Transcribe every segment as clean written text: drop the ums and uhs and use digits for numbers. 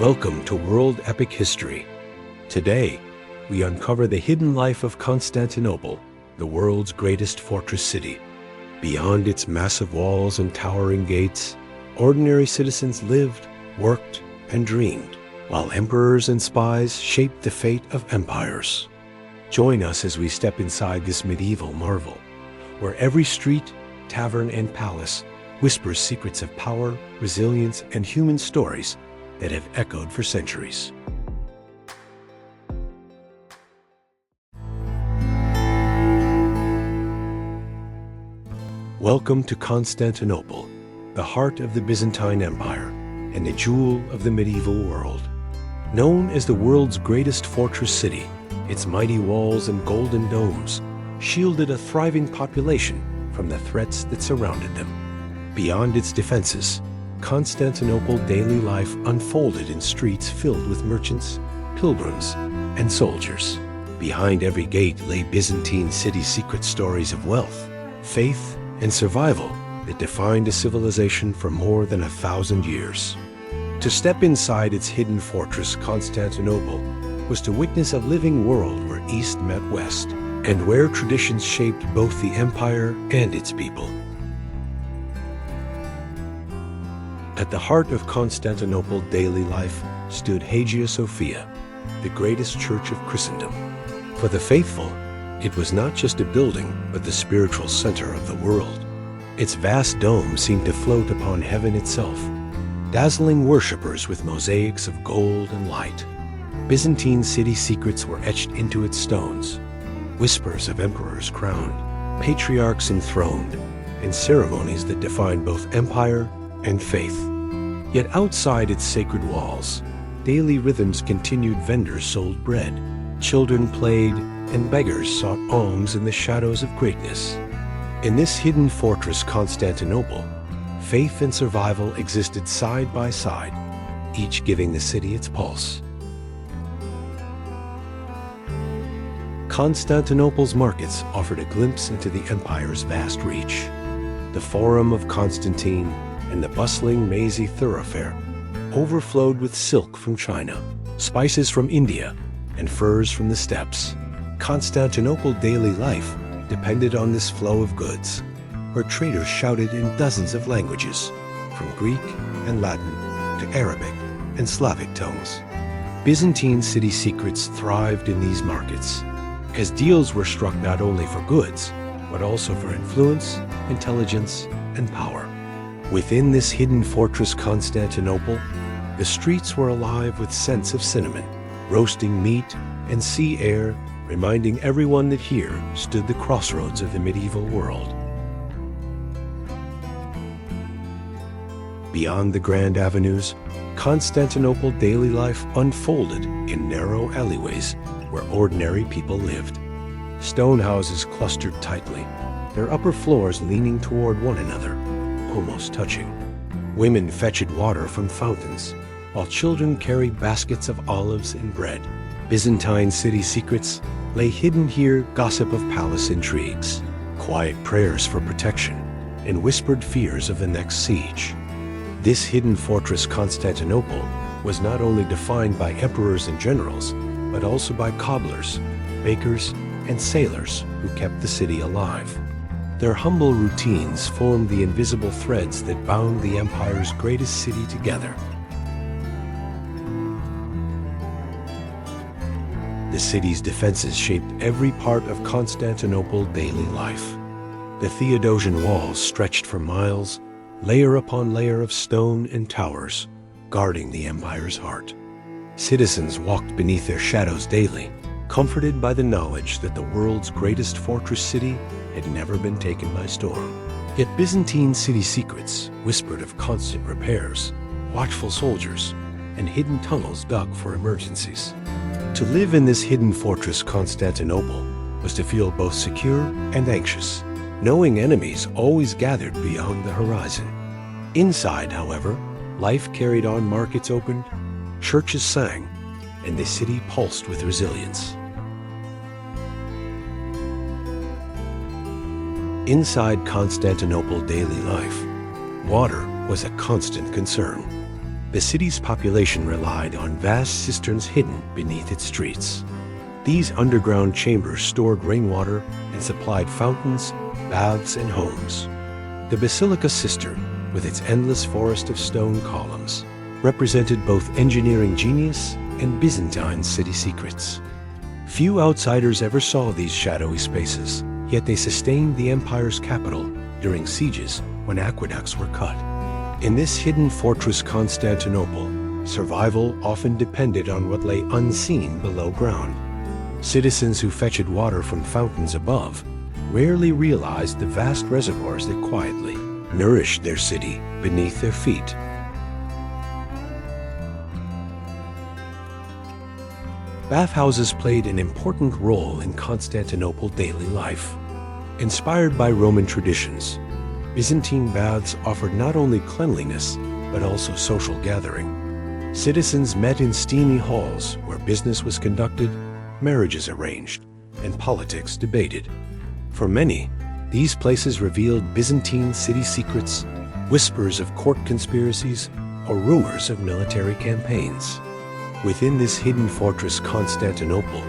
Welcome to World Epic History. Today, we uncover the hidden life of Constantinople, the world's greatest fortress city. Beyond its massive walls and towering gates, ordinary citizens lived, worked, and dreamed, while emperors and spies shaped the fate of empires. Join us as we step inside this medieval marvel, where every street, tavern, and palace whispers secrets of power, resilience, and human stories that have echoed for centuries. Welcome to Constantinople, the heart of the Byzantine Empire and the jewel of the medieval world. Known as the world's greatest fortress city, its mighty walls and golden domes shielded a thriving population from the threats that surrounded them. Beyond its defenses, Constantinople daily life unfolded in streets filled with merchants, pilgrims, and soldiers. Behind every gate lay Byzantine city secret stories of wealth, faith, and survival that defined a civilization for more than 1,000 years. To step inside its hidden fortress, Constantinople, was to witness a living world where East met West, and where traditions shaped both the empire and its people. At the heart of Constantinople daily life stood Hagia Sophia, the greatest church of Christendom. For the faithful, it was not just a building, but the spiritual center of the world. Its vast dome seemed to float upon heaven itself, dazzling worshippers with mosaics of gold and light. Byzantine city secrets were etched into its stones, whispers of emperors crowned, patriarchs enthroned, and ceremonies that defined both empire and faith. Yet outside its sacred walls, daily rhythms continued. Vendors sold bread, children played, and beggars sought alms in the shadows of greatness. In this hidden fortress, Constantinople, faith and survival existed side by side, each giving the city its pulse. Constantinople's markets offered a glimpse into the empire's vast reach. The Forum of Constantine and the bustling, mazy thoroughfare overflowed with silk from China, spices from India, and furs from the steppes. Constantinople daily life depended on this flow of goods, where traders shouted in dozens of languages, from Greek and Latin to Arabic and Slavic tongues. Byzantine city secrets thrived in these markets, as deals were struck not only for goods, but also for influence, intelligence, and power. Within this hidden fortress, Constantinople, the streets were alive with scents of cinnamon, roasting meat, and sea air, reminding everyone that here stood the crossroads of the medieval world. Beyond the grand avenues, Constantinople daily life unfolded in narrow alleyways where ordinary people lived. Stone houses clustered tightly, their upper floors leaning toward one another, almost touching. Women fetched water from fountains, while children carried baskets of olives and bread. Byzantine city secrets lay hidden here, gossip of palace intrigues, quiet prayers for protection, and whispered fears of the next siege. This hidden fortress, Constantinople, was not only defined by emperors and generals, but also by cobblers, bakers, and sailors who kept the city alive. Their humble routines formed the invisible threads that bound the empire's greatest city together. The city's defenses shaped every part of Constantinople daily life. The Theodosian walls stretched for miles, layer upon layer of stone and towers, guarding the empire's heart. Citizens walked beneath their shadows daily, comforted by the knowledge that the world's greatest fortress city had never been taken by storm. Yet Byzantine city secrets whispered of constant repairs, watchful soldiers, and hidden tunnels dug for emergencies. To live in this hidden fortress, Constantinople, was to feel both secure and anxious, knowing enemies always gathered beyond the horizon. Inside, however, life carried on. Markets opened, churches sang, and the city pulsed with resilience. Inside Constantinople daily life, water was a constant concern. The city's population relied on vast cisterns hidden beneath its streets. These underground chambers stored rainwater and supplied fountains, baths, and homes. The Basilica Cistern, with its endless forest of stone columns, represented both engineering genius and Byzantine city secrets. Few outsiders ever saw these shadowy spaces, yet they sustained the empire's capital during sieges when aqueducts were cut. In this hidden fortress Constantinople, survival often depended on what lay unseen below ground. Citizens who fetched water from fountains above rarely realized the vast reservoirs that quietly nourished their city beneath their feet. Bathhouses played an important role in Constantinople daily life. Inspired by Roman traditions, Byzantine baths offered not only cleanliness, but also social gathering. Citizens met in steamy halls where business was conducted, marriages arranged, and politics debated. For many, these places revealed Byzantine city secrets, whispers of court conspiracies, or rumors of military campaigns. Within this hidden fortress Constantinople,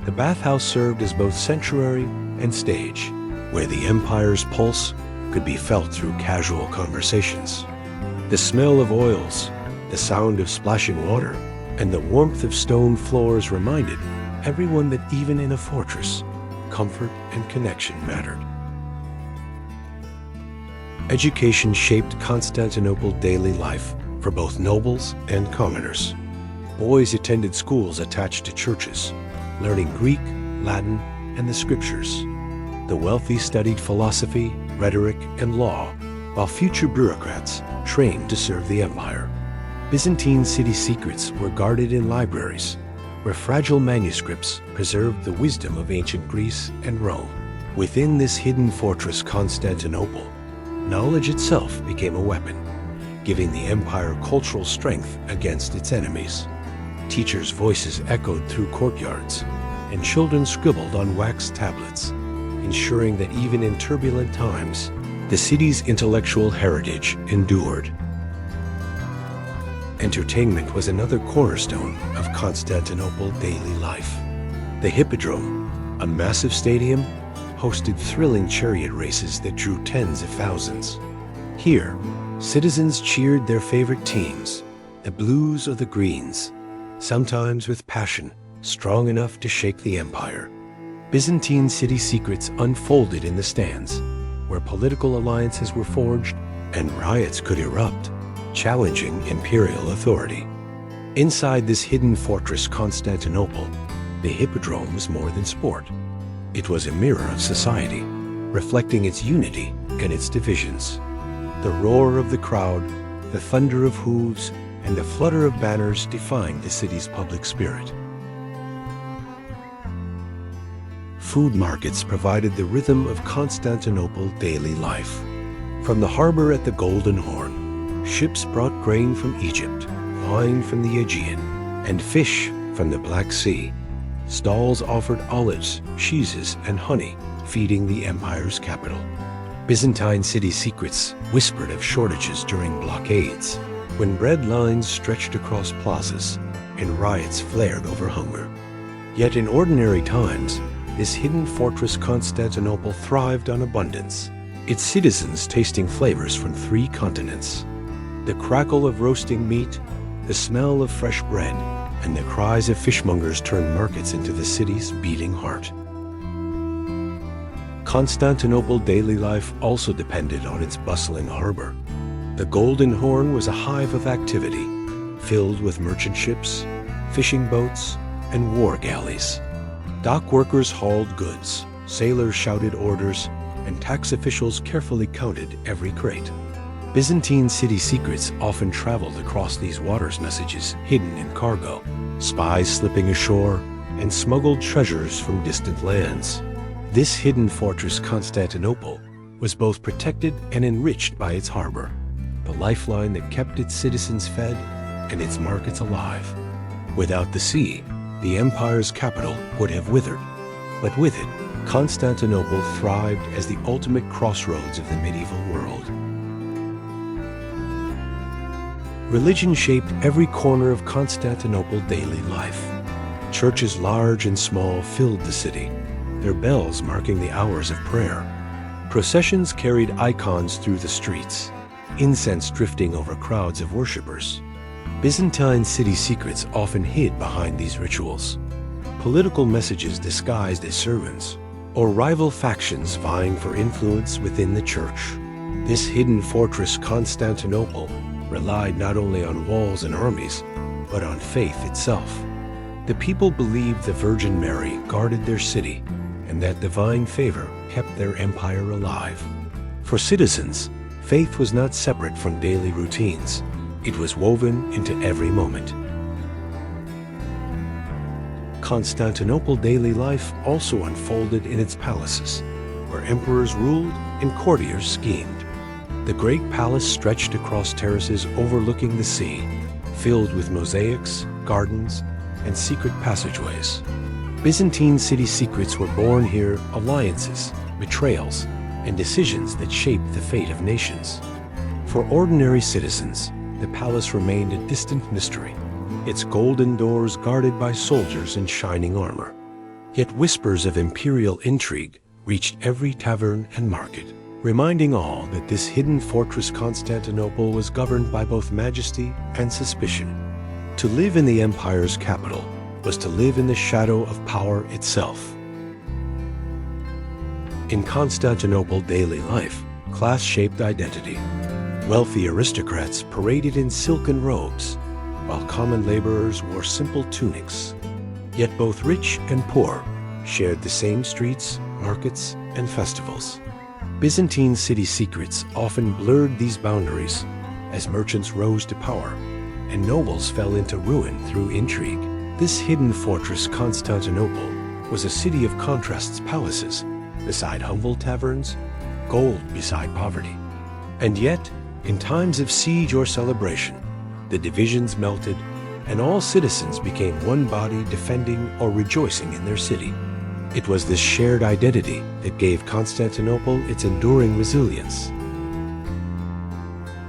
the bathhouse served as both sanctuary and stage, where the empire's pulse could be felt through casual conversations. The smell of oils, the sound of splashing water, and the warmth of stone floors reminded everyone that even in a fortress, comfort and connection mattered. Education shaped Constantinople daily life for both nobles and commoners. Boys attended schools attached to churches, learning Greek, Latin, and the scriptures. The wealthy studied philosophy, rhetoric, and law, while future bureaucrats trained to serve the empire. Byzantine city secrets were guarded in libraries, where fragile manuscripts preserved the wisdom of ancient Greece and Rome. Within this hidden fortress Constantinople, knowledge itself became a weapon, giving the empire cultural strength against its enemies. Teachers' voices echoed through courtyards, and children scribbled on wax tablets, ensuring that even in turbulent times, the city's intellectual heritage endured. Entertainment was another cornerstone of Constantinople daily life. The Hippodrome, a massive stadium, hosted thrilling chariot races that drew tens of thousands. Here, citizens cheered their favorite teams, the Blues or the Greens, sometimes with passion strong enough to shake the empire. Byzantine city secrets unfolded in the stands, where political alliances were forged and riots could erupt, challenging imperial authority. Inside this hidden fortress Constantinople, the Hippodrome was more than sport. It was a mirror of society, reflecting its unity and its divisions. The roar of the crowd, the thunder of hooves, and the flutter of banners defined the city's public spirit. Food markets provided the rhythm of Constantinople daily life. From the harbor at the Golden Horn, ships brought grain from Egypt, wine from the Aegean, and fish from the Black Sea. Stalls offered olives, cheeses, and honey, feeding the empire's capital. Byzantine city secrets whispered of shortages during blockades, when bread lines stretched across plazas and riots flared over hunger. Yet in ordinary times, this hidden fortress Constantinople thrived on abundance, its citizens tasting flavors from 3 continents. The crackle of roasting meat, the smell of fresh bread, and the cries of fishmongers turned markets into the city's beating heart. Constantinople daily life also depended on its bustling harbor. The Golden Horn was a hive of activity, filled with merchant ships, fishing boats, and war galleys. Dock workers hauled goods, sailors shouted orders, and tax officials carefully counted every crate. Byzantine city secrets often traveled across these water's messages hidden in cargo, spies slipping ashore, and smuggled treasures from distant lands. This hidden fortress Constantinople was both protected and enriched by its harbor, the lifeline that kept its citizens fed and its markets alive. Without the sea, the empire's capital would have withered, but with it, Constantinople thrived as the ultimate crossroads of the medieval world. Religion shaped every corner of Constantinople daily life. Churches large and small filled the city, their bells marking the hours of prayer. Processions carried icons through the streets, incense drifting over crowds of worshippers. Byzantine city secrets often hid behind these rituals. Political messages disguised as sermons, or rival factions vying for influence within the church. This hidden fortress Constantinople relied not only on walls and armies, but on faith itself. The people believed the Virgin Mary guarded their city, and that divine favor kept their empire alive. For citizens, faith was not separate from daily routines. It was woven into every moment. Constantinople daily life also unfolded in its palaces, where emperors ruled and courtiers schemed. The great palace stretched across terraces overlooking the sea, filled with mosaics, gardens, and secret passageways. Byzantine city secrets were born here, alliances, betrayals, and decisions that shaped the fate of nations. For ordinary citizens, the palace remained a distant mystery, its golden doors guarded by soldiers in shining armor. Yet whispers of imperial intrigue reached every tavern and market, reminding all that this hidden fortress Constantinople was governed by both majesty and suspicion. To live in the empire's capital was to live in the shadow of power itself. In Constantinople daily life, class shaped identity. Wealthy aristocrats paraded in silken robes, while common laborers wore simple tunics. Yet both rich and poor shared the same streets, markets, and festivals. Byzantine city secrets often blurred these boundaries as merchants rose to power and nobles fell into ruin through intrigue. This hidden fortress Constantinople was a city of contrasts, palaces beside humble taverns, gold beside poverty. And yet, in times of siege or celebration, the divisions melted and all citizens became one body defending or rejoicing in their city. It was this shared identity that gave Constantinople its enduring resilience.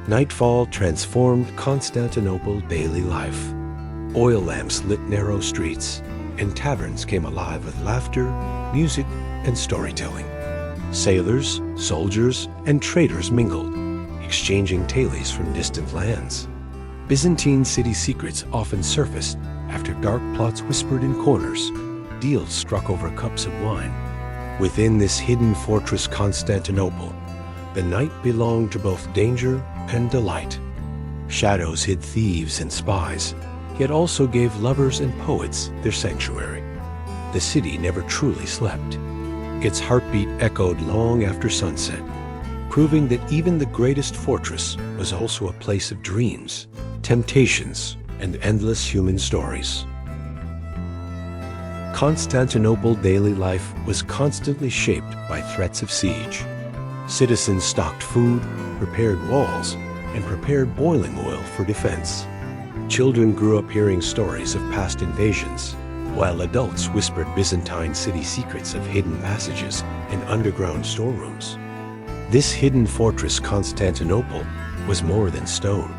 Nightfall transformed Constantinople daily life. Oil lamps lit narrow streets, and taverns came alive with laughter, music, and storytelling. Sailors, soldiers, and traders mingled, exchanging tales from distant lands. Byzantine city secrets often surfaced after dark plots whispered in corners, deals struck over cups of wine. Within this hidden fortress Constantinople, the night belonged to both danger and delight. Shadows hid thieves and spies, yet also gave lovers and poets their sanctuary. The city never truly slept. Its heartbeat echoed long after sunset, proving that even the greatest fortress was also a place of dreams, temptations, and endless human stories. Constantinople daily life was constantly shaped by threats of siege. Citizens stocked food, repaired walls, and prepared boiling oil for defense. Children grew up hearing stories of past invasions, while adults whispered Byzantine city secrets of hidden passages and underground storerooms. This hidden fortress Constantinople was more than stone.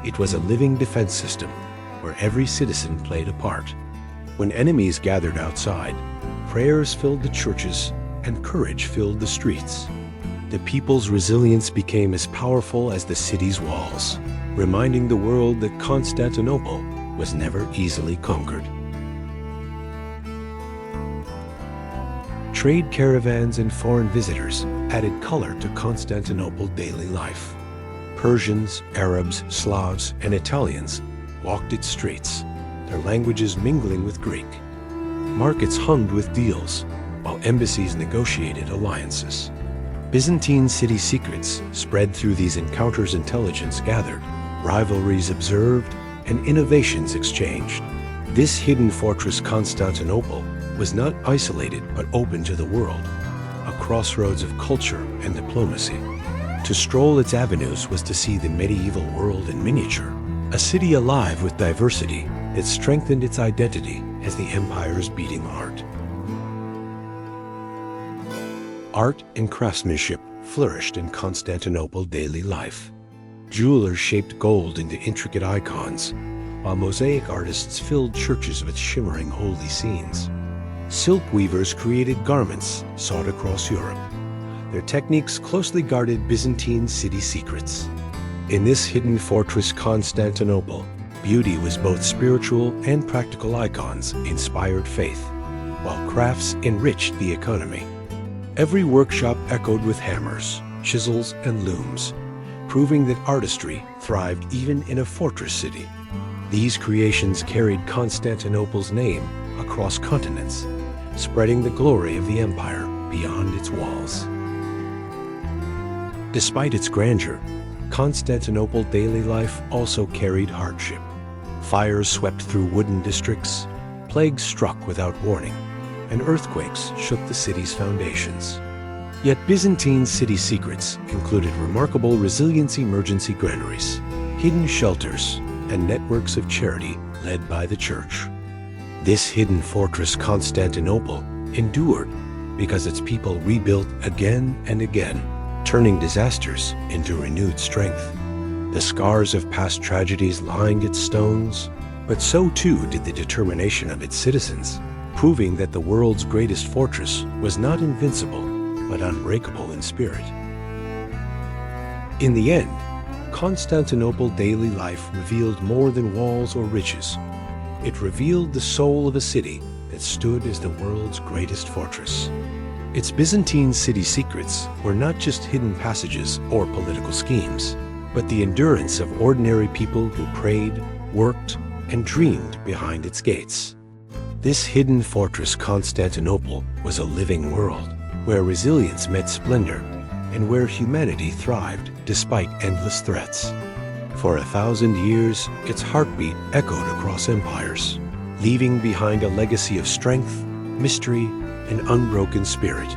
It was a living defense system where every citizen played a part. When enemies gathered outside, prayers filled the churches and courage filled the streets. The people's resilience became as powerful as the city's walls, reminding the world that Constantinople was never easily conquered. Trade caravans and foreign visitors added color to Constantinople daily life. Persians, Arabs, Slavs, and Italians walked its streets, their languages mingling with Greek. Markets hummed with deals, while embassies negotiated alliances. Byzantine city secrets spread through these encounters. Intelligence gathered, rivalries observed, and innovations exchanged. This hidden fortress Constantinople was not isolated but open to the world, a crossroads of culture and diplomacy. To stroll its avenues was to see the medieval world in miniature, a city alive with diversity that strengthened its identity as the empire's beating heart. Art and craftsmanship flourished in Constantinople daily life. Jewelers shaped gold into intricate icons, while mosaic artists filled churches with shimmering holy scenes. Silk weavers created garments sought across Europe. Their techniques closely guarded Byzantine city secrets. In this hidden fortress Constantinople, beauty was both spiritual and practical icons inspired faith, while crafts enriched the economy. Every workshop echoed with hammers, chisels, and looms, proving that artistry thrived even in a fortress city. These creations carried Constantinople's name across continents, spreading the glory of the empire beyond its walls. Despite its grandeur, Constantinople daily life also carried hardship. Fires swept through wooden districts, plagues struck without warning, and earthquakes shook the city's foundations. Yet Byzantine city secrets included remarkable resilience emergency granaries, hidden shelters, and networks of charity led by the church. This hidden fortress Constantinople endured because its people rebuilt again and again, turning disasters into renewed strength. The scars of past tragedies lined its stones, but so too did the determination of its citizens, proving that the world's greatest fortress was not invincible, but unbreakable in spirit. In the end, Constantinople daily life revealed more than walls or riches. It revealed the soul of a city that stood as the world's greatest fortress. Its Byzantine city secrets were not just hidden passages or political schemes, but the endurance of ordinary people who prayed, worked, and dreamed behind its gates. This hidden fortress Constantinople was a living world, where resilience met splendor, and where humanity thrived despite endless threats. For 1,000 years, its heartbeat echoed across empires, leaving behind a legacy of strength, mystery, and unbroken spirit.